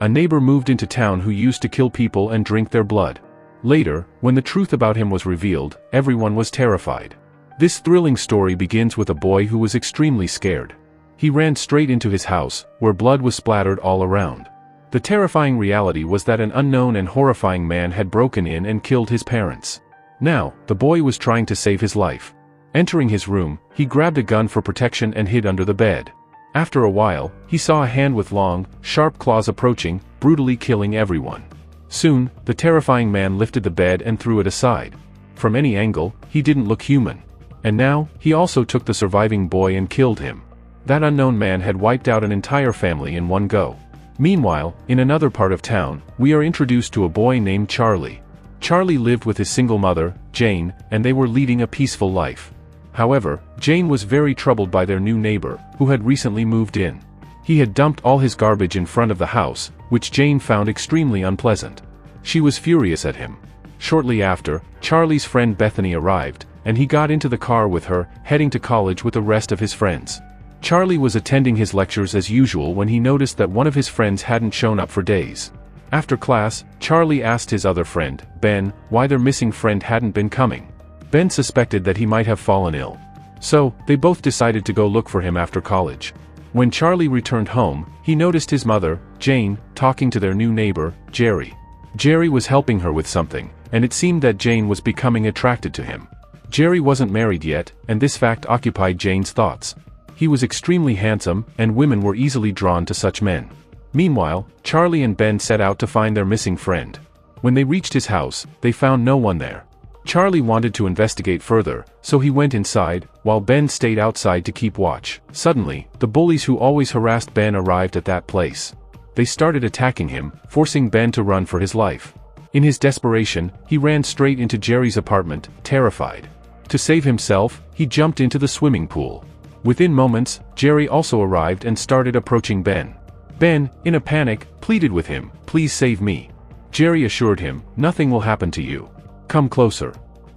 A neighbor moved into town who used to kill people and drink their blood. Later, when the truth about him was revealed, everyone was terrified. This thrilling story begins with a boy who was extremely scared. He ran straight into his house, where blood was splattered all around. The terrifying reality was that an unknown and horrifying man had broken in and killed his parents. Now, the boy was trying to save his life. Entering his room, he grabbed a gun for protection and hid under the bed. After a while, he saw a hand with long, sharp claws approaching, brutally killing everyone. Soon, the terrifying man lifted the bed and threw it aside. From any angle, he didn't look human. And now, he also took the surviving boy and killed him. That unknown man had wiped out an entire family in one go. Meanwhile, in another part of town, we are introduced to a boy named Charlie. Charlie lived with his single mother, Jane, and they were leading a peaceful life. However, Jane was very troubled by their new neighbor, who had recently moved in. He had dumped all his garbage in front of the house, which Jane found extremely unpleasant. She was furious at him. Shortly after, Charlie's friend Bethany arrived, and he got into the car with her, heading to college with the rest of his friends. Charlie was attending his lectures as usual when he noticed that one of his friends hadn't shown up for days. After class, Charlie asked his other friend, Ben, why their missing friend hadn't been coming. Ben suspected that he might have fallen ill. So, they both decided to go look for him after college. When Charlie returned home, he noticed his mother, Jane, talking to their new neighbor, Jerry. Jerry was helping her with something, and it seemed that Jane was becoming attracted to him. Jerry wasn't married yet, and this fact occupied Jane's thoughts. He was extremely handsome, and women were easily drawn to such men. Meanwhile, Charlie and Ben set out to find their missing friend. When they reached his house, they found no one there. Charlie wanted to investigate further, so he went inside, while Ben stayed outside to keep watch. Suddenly, the bullies who always harassed Ben arrived at that place. They started attacking him, forcing Ben to run for his life. In his desperation, he ran straight into Jerry's apartment, terrified. To save himself, he jumped into the swimming pool. Within moments, Jerry also arrived and started approaching Ben. Ben, in a panic, pleaded with him, "Please save me." Jerry assured him, "Nothing will happen to you. Come closer."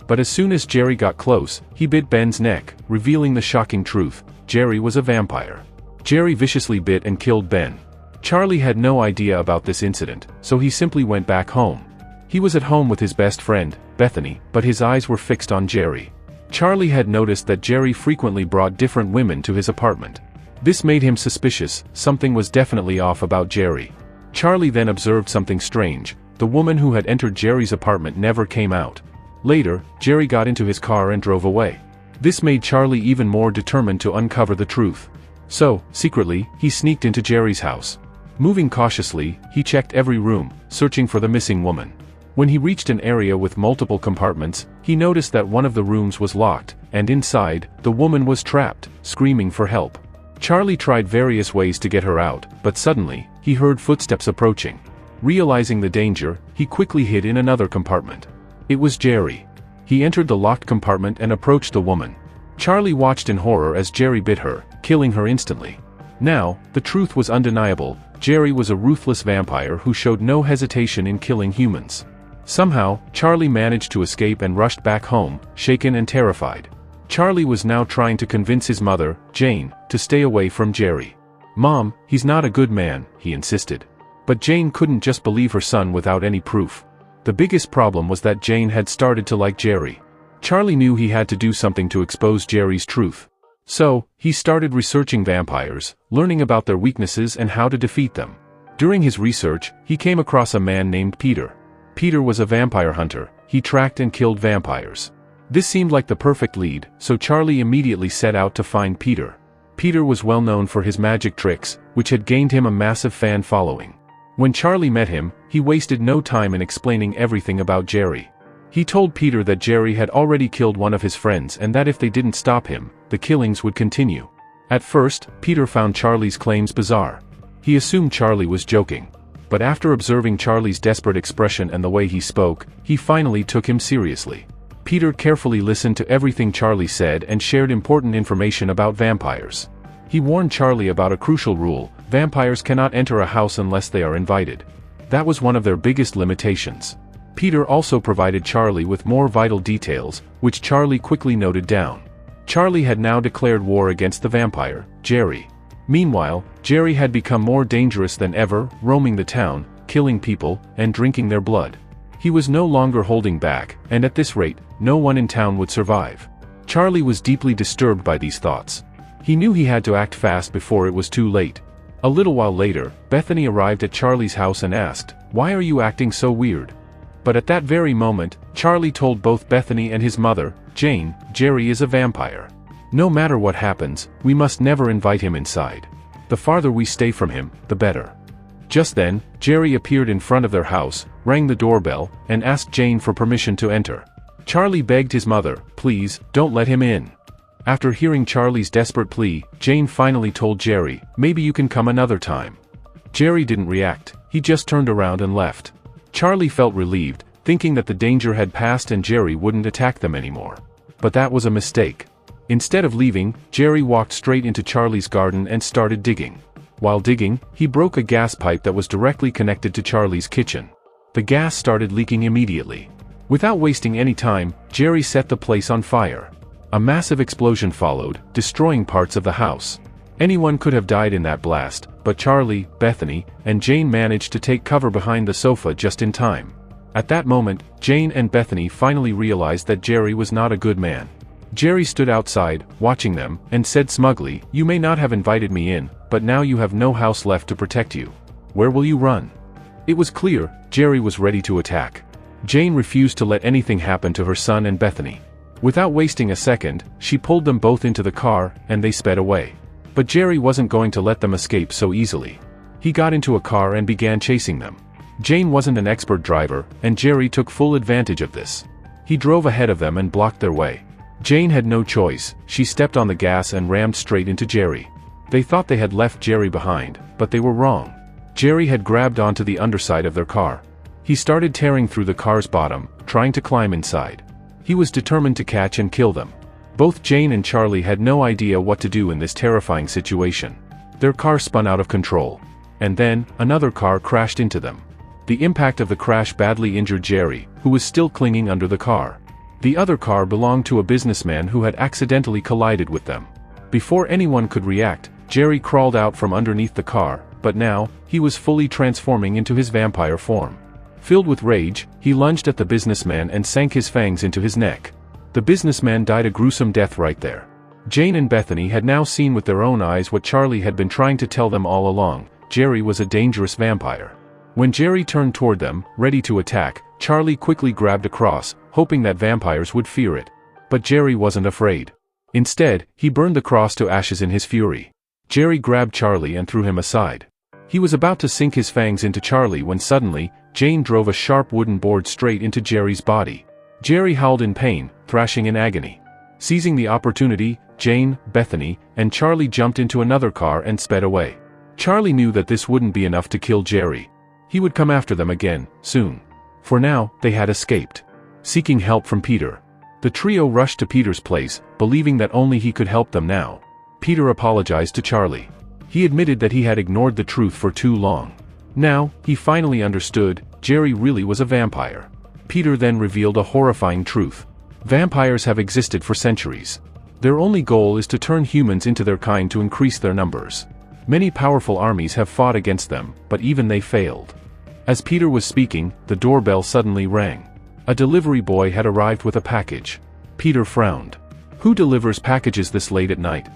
But as soon as Jerry got close, he bit Ben's neck, revealing the shocking truth: Jerry was a vampire. Jerry viciously bit and killed Ben. Charlie had no idea about this incident, so he simply went back home. He was at home with his best friend, Bethany, but his eyes were fixed on Jerry. Charlie had noticed that Jerry frequently brought different women to his apartment. This made him suspicious. Something was definitely off about Jerry. Charlie then observed something strange: the woman who had entered Jerry's apartment never came out. Later, Jerry got into his car and drove away. This made Charlie even more determined to uncover the truth. So, secretly, he sneaked into Jerry's house. Moving cautiously, he checked every room, searching for the missing woman. When he reached an area with multiple compartments, he noticed that one of the rooms was locked, and inside, the woman was trapped, screaming for help. Charlie tried various ways to get her out, but suddenly, he heard footsteps approaching. Realizing the danger, he quickly hid in another compartment. It was Jerry. He entered the locked compartment and approached the woman. Charlie watched in horror as Jerry bit her, killing her instantly. Now, the truth was undeniable: Jerry was a ruthless vampire who showed no hesitation in killing humans. Somehow, Charlie managed to escape and rushed back home, shaken and terrified. Charlie was now trying to convince his mother, Jane, to stay away from Jerry. "Mom, he's not a good man," he insisted. But Jane couldn't just believe her son without any proof. The biggest problem was that Jane had started to like Jerry. Charlie knew he had to do something to expose Jerry's truth. So, he started researching vampires, learning about their weaknesses and how to defeat them. During his research, he came across a man named Peter. Peter was a vampire hunter. He tracked and killed vampires. This seemed like the perfect lead, so Charlie immediately set out to find Peter. Peter was well known for his magic tricks, which had gained him a massive fan following. When Charlie met him, he wasted no time in explaining everything about Jerry. He told Peter that Jerry had already killed one of his friends and that if they didn't stop him, the killings would continue. At first, Peter found Charlie's claims bizarre. He assumed Charlie was joking. But after observing Charlie's desperate expression and the way he spoke, he finally took him seriously. Peter carefully listened to everything Charlie said and shared important information about vampires. He warned Charlie about a crucial rule: vampires cannot enter a house unless they are invited. That was one of their biggest limitations. Peter also provided Charlie with more vital details, which Charlie quickly noted down. Charlie had now declared war against the vampire, Jerry. Meanwhile, Jerry had become more dangerous than ever, roaming the town, killing people, and drinking their blood. He was no longer holding back, and at this rate, no one in town would survive. Charlie was deeply disturbed by these thoughts. He knew he had to act fast before it was too late. A little while later, Bethany arrived at Charlie's house and asked, "Why are you acting so weird?" But at that very moment, Charlie told both Bethany and his mother, Jane, Jerry is a vampire. No matter what happens, we must never invite him inside. The farther we stay from him, the better. Just then, Jerry appeared in front of their house, rang the doorbell, and asked Jane for permission to enter. Charlie begged his mother, "Please, don't let him in." After hearing Charlie's desperate plea, Jane finally told Jerry, "Maybe you can come another time." Jerry didn't react, he just turned around and left. Charlie felt relieved, thinking that the danger had passed and Jerry wouldn't attack them anymore. But that was a mistake. Instead of leaving, Jerry walked straight into Charlie's garden and started digging. While digging, he broke a gas pipe that was directly connected to Charlie's kitchen. The gas started leaking immediately. Without wasting any time, Jerry set the place on fire. A massive explosion followed, destroying parts of the house. Anyone could have died in that blast, but Charlie, Bethany, and Jane managed to take cover behind the sofa just in time. At that moment, Jane and Bethany finally realized that Jerry was not a good man. Jerry stood outside, watching them, and said smugly, "You may not have invited me in, but now you have no house left to protect you. Where will you run?" It was clear, Jerry was ready to attack. Jane refused to let anything happen to her son and Bethany. Without wasting a second, she pulled them both into the car, and they sped away. But Jerry wasn't going to let them escape so easily. He got into a car and began chasing them. Jane wasn't an expert driver, and Jerry took full advantage of this. He drove ahead of them and blocked their way. Jane had no choice, she stepped on the gas and rammed straight into Jerry. They thought they had left Jerry behind, but they were wrong. Jerry had grabbed onto the underside of their car. He started tearing through the car's bottom, trying to climb inside. He was determined to catch and kill them. Both Jane and Charlie had no idea what to do in this terrifying situation. Their car spun out of control. And then, another car crashed into them. The impact of the crash badly injured Jerry, who was still clinging under the car. The other car belonged to a businessman who had accidentally collided with them. Before anyone could react, Jerry crawled out from underneath the car, but now, he was fully transforming into his vampire form. Filled with rage, he lunged at the businessman and sank his fangs into his neck. The businessman died a gruesome death right there. Jane and Bethany had now seen with their own eyes what Charlie had been trying to tell them all along: Jerry was a dangerous vampire. When Jerry turned toward them, ready to attack, Charlie quickly grabbed a cross, hoping that vampires would fear it. But Jerry wasn't afraid. Instead, he burned the cross to ashes in his fury. Jerry grabbed Charlie and threw him aside. He was about to sink his fangs into Charlie when suddenly, Jane drove a sharp wooden board straight into Jerry's body. Jerry howled in pain, thrashing in agony. Seizing the opportunity, Jane, Bethany, and Charlie jumped into another car and sped away. Charlie knew that this wouldn't be enough to kill Jerry. He would come after them again, soon. For now, they had escaped. Seeking help from Peter. The trio rushed to Peter's place, believing that only he could help them now. Peter apologized to Charlie. He admitted that he had ignored the truth for too long. Now, he finally understood, Jerry really was a vampire. Peter then revealed a horrifying truth. Vampires have existed for centuries. Their only goal is to turn humans into their kind to increase their numbers. Many powerful armies have fought against them, but even they failed. As Peter was speaking, the doorbell suddenly rang. A delivery boy had arrived with a package. Peter frowned. Who delivers packages this late at night?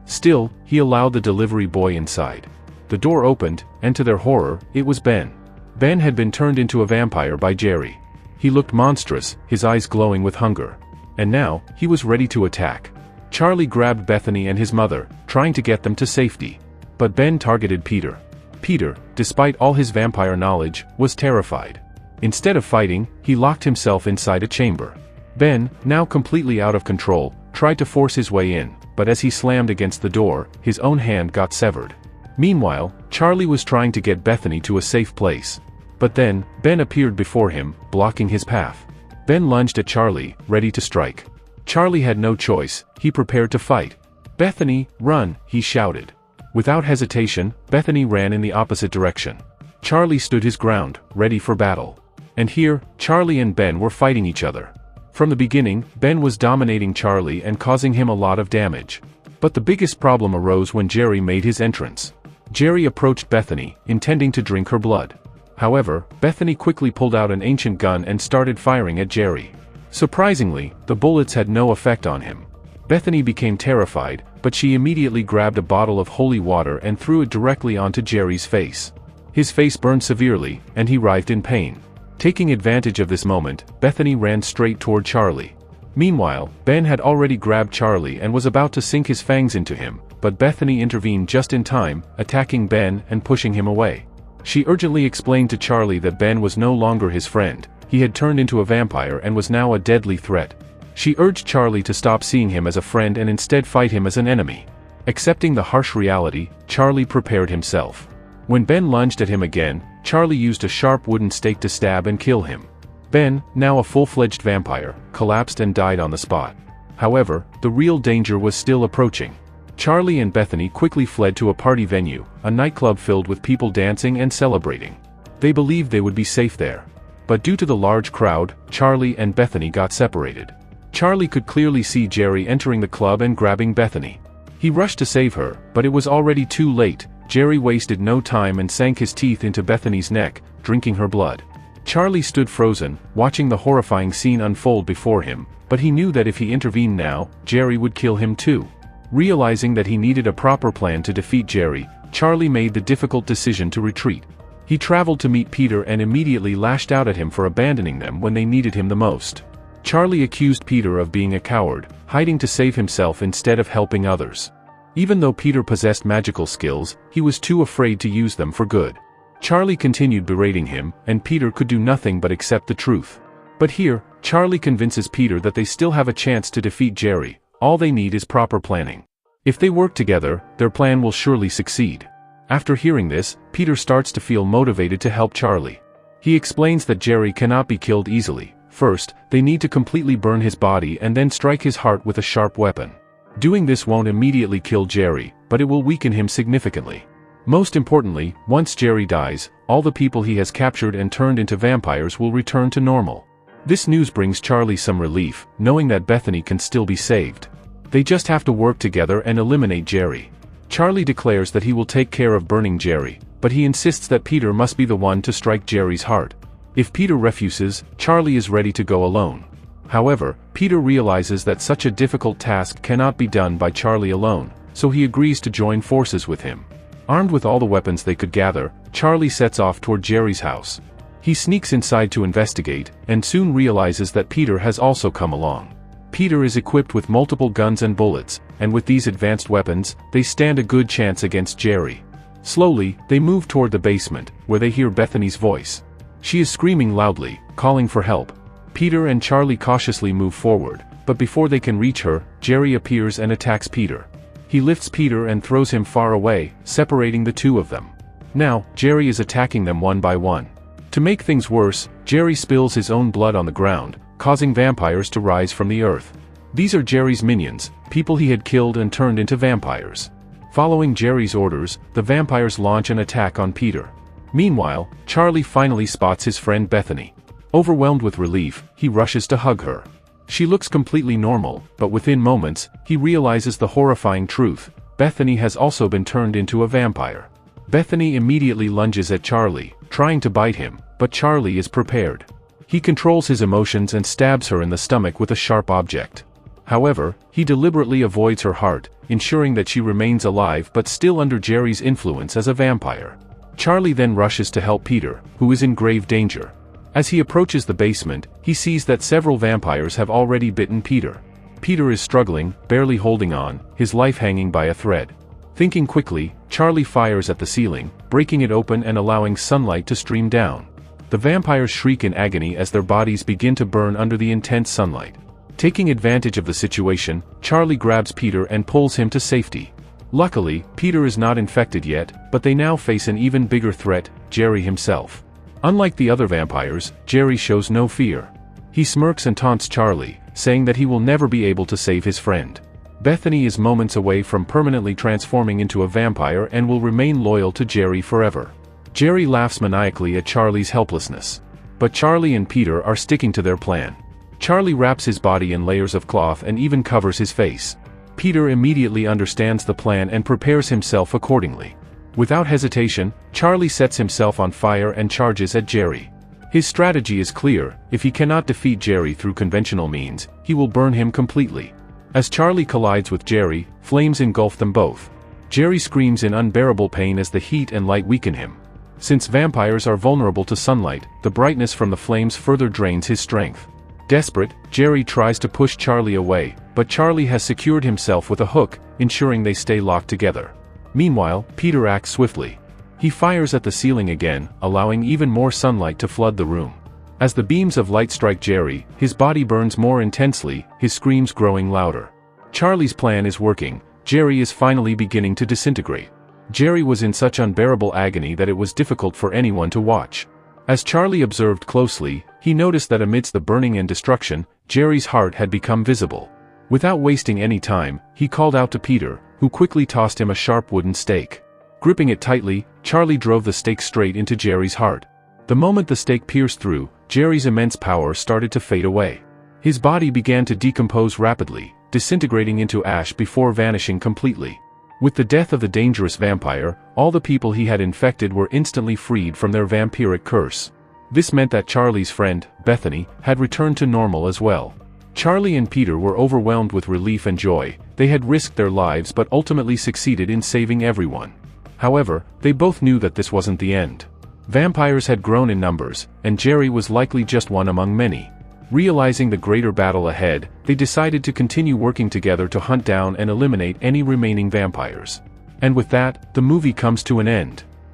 Still, he allowed the delivery boy inside. The door opened, and to their horror, it was Ben. Ben had been turned into a vampire by Jerry. He looked monstrous, his eyes glowing with hunger. And now, he was ready to attack. Charlie grabbed Bethany and his mother, trying to get them to safety. But Ben targeted Peter. Peter, despite all his vampire knowledge, was terrified. Instead of fighting, he locked himself inside a chamber. Ben, now completely out of control, tried to force his way in, but as he slammed against the door, his own hand got severed. Meanwhile, Charlie was trying to get Bethany to a safe place. But then, Ben appeared before him, blocking his path. Ben lunged at Charlie, ready to strike. Charlie had no choice, he prepared to fight. "Bethany, run," he shouted. Without hesitation, Bethany ran in the opposite direction. Charlie stood his ground, ready for battle. And here, Charlie and Ben were fighting each other. From the beginning, Ben was dominating Charlie and causing him a lot of damage. But the biggest problem arose when Jerry made his entrance. Jerry approached Bethany, intending to drink her blood. However, Bethany quickly pulled out an ancient gun and started firing at Jerry. Surprisingly, the bullets had no effect on him. Bethany became terrified, but she immediately grabbed a bottle of holy water and threw it directly onto Jerry's face. His face burned severely, and he writhed in pain. Taking advantage of this moment, Bethany ran straight toward Charlie. Meanwhile, Ben had already grabbed Charlie and was about to sink his fangs into him, but Bethany intervened just in time, attacking Ben and pushing him away. She urgently explained to Charlie that Ben was no longer his friend. He had turned into a vampire and was now a deadly threat. She urged Charlie to stop seeing him as a friend and instead fight him as an enemy. Accepting the harsh reality, Charlie prepared himself. When Ben lunged at him again, Charlie used a sharp wooden stake to stab and kill him. Ben, now a full-fledged vampire, collapsed and died on the spot. However, the real danger was still approaching. Charlie and Bethany quickly fled to a party venue, a nightclub filled with people dancing and celebrating. They believed they would be safe there. But due to the large crowd, Charlie and Bethany got separated. Charlie could clearly see Jerry entering the club and grabbing Bethany. He rushed to save her, but it was already too late. Jerry wasted no time and sank his teeth into Bethany's neck, drinking her blood. Charlie stood frozen, watching the horrifying scene unfold before him, but he knew that if he intervened now, Jerry would kill him too. Realizing that he needed a proper plan to defeat Jerry, Charlie made the difficult decision to retreat. He traveled to meet Peter and immediately lashed out at him for abandoning them when they needed him the most. Charlie accused Peter of being a coward, hiding to save himself instead of helping others. Even though Peter possessed magical skills, he was too afraid to use them for good. Charlie continued berating him, and Peter could do nothing but accept the truth. But here, Charlie convinces Peter that they still have a chance to defeat Jerry. All they need is proper planning. If they work together, their plan will surely succeed. After hearing this, Peter starts to feel motivated to help Charlie. He explains that Jerry cannot be killed easily. First, they need to completely burn his body and then strike his heart with a sharp weapon. Doing this won't immediately kill Jerry, but it will weaken him significantly. Most importantly, once Jerry dies, all the people he has captured and turned into vampires will return to normal. This news brings Charlie some relief, knowing that Bethany can still be saved. They just have to work together and eliminate Jerry. Charlie declares that he will take care of burning Jerry, but he insists that Peter must be the one to strike Jerry's heart. If Peter refuses, Charlie is ready to go alone. However, Peter realizes that such a difficult task cannot be done by Charlie alone, so he agrees to join forces with him. Armed with all the weapons they could gather, Charlie sets off toward Jerry's house. He sneaks inside to investigate, and soon realizes that Peter has also come along. Peter is equipped with multiple guns and bullets, and with these advanced weapons, they stand a good chance against Jerry. Slowly, they move toward the basement, where they hear Bethany's voice. She is screaming loudly, calling for help. Peter and Charlie cautiously move forward, but before they can reach her, Jerry appears and attacks Peter. He lifts Peter and throws him far away, separating the two of them. Now, Jerry is attacking them one by one. To make things worse, Jerry spills his own blood on the ground, causing vampires to rise from the earth. These are Jerry's minions, people he had killed and turned into vampires. Following Jerry's orders, the vampires launch an attack on Peter. Meanwhile, Charlie finally spots his friend Bethany. Overwhelmed with relief, he rushes to hug her. She looks completely normal, but within moments, he realizes the horrifying truth: Bethany has also been turned into a vampire. Bethany immediately lunges at Charlie, trying to bite him, but Charlie is prepared. He controls his emotions and stabs her in the stomach with a sharp object. However, he deliberately avoids her heart, ensuring that she remains alive but still under Jerry's influence as a vampire. Charlie then rushes to help Peter, who is in grave danger. As he approaches the basement, he sees that several vampires have already bitten Peter. Peter is struggling, barely holding on, his life hanging by a thread. Thinking quickly, Charlie fires at the ceiling, breaking it open and allowing sunlight to stream down. The vampires shriek in agony as their bodies begin to burn under the intense sunlight. Taking advantage of the situation, Charlie grabs Peter and pulls him to safety. Luckily, Peter is not infected yet, but they now face an even bigger threat: Jerry himself. Unlike the other vampires, Jerry shows no fear. He smirks and taunts Charlie, saying that he will never be able to save his friend. Bethany is moments away from permanently transforming into a vampire and will remain loyal to Jerry forever. Jerry laughs maniacally at Charlie's helplessness. But Charlie and Peter are sticking to their plan. Charlie wraps his body in layers of cloth and even covers his face. Peter immediately understands the plan and prepares himself accordingly. Without hesitation, Charlie sets himself on fire and charges at Jerry. His strategy is clear: if he cannot defeat Jerry through conventional means, he will burn him completely. As Charlie collides with Jerry, flames engulf them both. Jerry screams in unbearable pain as the heat and light weaken him. Since vampires are vulnerable to sunlight, the brightness from the flames further drains his strength. Desperate, Jerry tries to push Charlie away, but Charlie has secured himself with a hook, ensuring they stay locked together. Meanwhile, Peter acts swiftly. He fires at the ceiling again, allowing even more sunlight to flood the room. As the beams of light strike Jerry, his body burns more intensely, his screams growing louder. Charlie's plan is working. Jerry is finally beginning to disintegrate. Jerry was in such unbearable agony that it was difficult for anyone to watch. As Charlie observed closely, he noticed that amidst the burning and destruction, Jerry's heart had become visible. Without wasting any time, he called out to Peter, who quickly tossed him a sharp wooden stake. Gripping it tightly, Charlie drove the stake straight into Jerry's heart. The moment the stake pierced through, Jerry's immense power started to fade away. His body began to decompose rapidly, disintegrating into ash before vanishing completely. With the death of the dangerous vampire, all the people he had infected were instantly freed from their vampiric curse. This meant that Charlie's friend, Bethany, had returned to normal as well. Charlie and Peter were overwhelmed with relief and joy. They had risked their lives but ultimately succeeded in saving everyone. However, they both knew that this wasn't the end. Vampires had grown in numbers, and Jerry was likely just one among many. Realizing the greater battle ahead, they decided to continue working together to hunt down and eliminate any remaining vampires. And with that, the movie comes to an end.